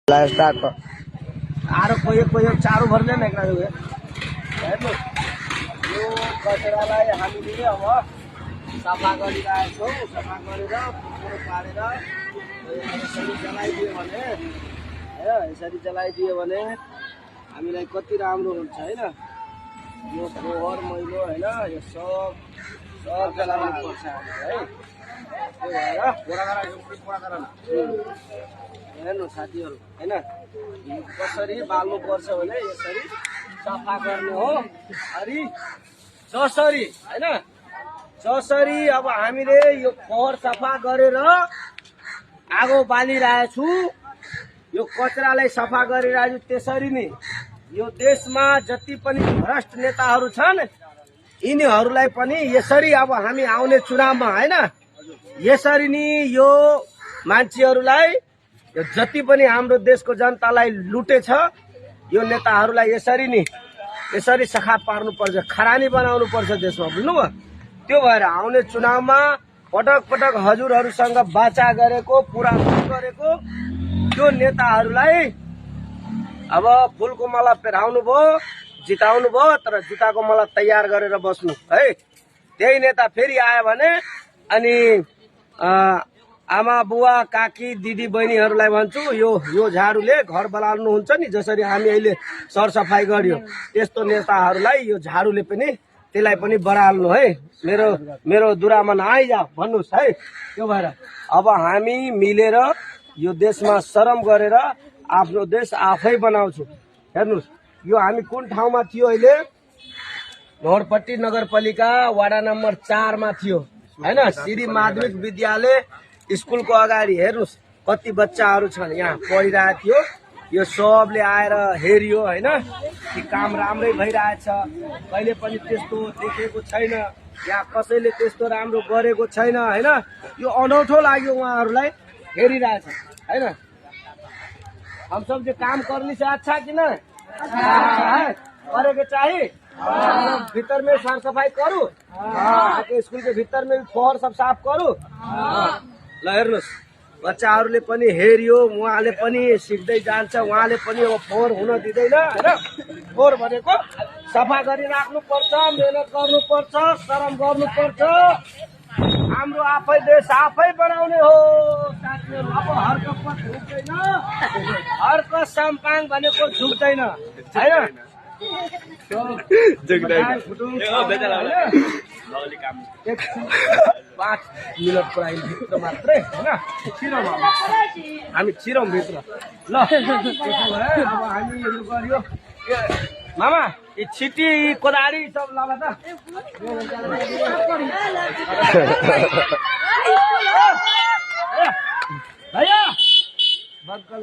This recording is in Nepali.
स्टार्ट आरो कोही चारो भर्ने नै कुरा हो हेर्नु यो कचरालाई हामीले अब सफा गरिरहेछौँ। सफा गरेर पुरो पारेर यसरी जलाइदियो भने यसरी जलाइदियो भने हामीलाई कति राम्रो हुन्छ हैन। यो फोहोर मैलो हैन यो सब जलाउनु पर्छ है। हेर्नु साथीहरू हैन कसरी बाल्नु पर्छ भने यसरी सफा गर्ने हो। अनि जसरी हैन जसरी अब हामीले यो फोहोर सफा गरेर आगो बालिरहेछु, यो कचरालाई सफा गरिरहेछु, त्यसरी नै यो देशमा जति पनि भ्रष्ट नेताहरू छन् यिनीहरूलाई पनि यसरी अब हामी आउने चुनावमा हैन यसरी नै यो मान्छेहरूलाई यो जति पनि हाम्रो देशको जनतालाई लुटेछ यो नेताहरूलाई यसरी नै यसरी सखा पार्नु पर्छ, खरानी बनाउनु पर्छ देशमा, बुझ्नुभयो। त्यो भएर आउने चुनावमा पटक पटक हजुरहरूसँग बाचा गरेको पुरा गरेको त्यो नेताहरूलाई अब फुलको माला पेराउनु भयो, जिताउनु भयो, तर जुत्ताको माला तयार गरेर बस्नु है। त्यही नेता फेरि आयो भने अनि आमा बुवा काकी दिदी बहिनीहरूलाई भन्छु यो झाडुले घर बलाल्नु हुन्छ नि, जसरी हामी अहिले सरसफाई गर्यो त्यस्तो नेताहरूलाई यो झाडुले पनि त्यसलाई पनि बढाल्नु है। मेरो दुरामा नआइजा भन्नुहोस् है। त्यो भएर अब हामी मिलेर यो देशमा शरम गरेर आफ्नो देश आफै बनाउँछु। हेर्नुहोस् यो हामी कुन ठाउँमा थियो अहिले, नोरपट्टी नगरपालिका वाडा नम्बर 4 मा थियो हैन। श्री माध्यमिक विद्यालय स्कुलको अगाडि हेर्नुहोस् कति बच्चाहरू छन् यहाँ पढिरहेको थियो। यो सबले आएर हेरियो हैन कि काम राम्रै भइरहेछ, कहिले पनि त्यस्तो देखेको छैन, यहाँ कसैले त्यस्तो राम्रो गरेको छैन हैन। यो अनौठो लाग्यो उहाँहरूलाई हेरिरहेछ हैन। हम सब जो काम करने से अच्छा कि ना करेके चाहिए। भीतर में साफ सफाई करू, स्कूल के भीतर में फोहोर सब साफ करू। ल हेर्नुहोस् बच्चाहरूले पनि हेरियो, उहाँले पनि सिक्दै जान्छ, उहाँले पनि अब फोहोर हुन दिँदैन हैन। फोहोर भनेको सफा गरिराख्नु पर्छ, मेहनत गर्नु पर्छ, शरम गर्नु पर्छ। हाम्रो आफै देश आफै बनाउने हो साथीहरू। अब हर्क पट झुक्दैन, हर्क सम्पाङ भनेको झुक्दैन हैन। 5 मिनटको लागि भित्र मात्रै हैन छिरौँ हामी छिरौँ भित्र। ल अब हामी यो गर्यो मामा यी छिटी कोदारी सब लाला त भैया बक्कल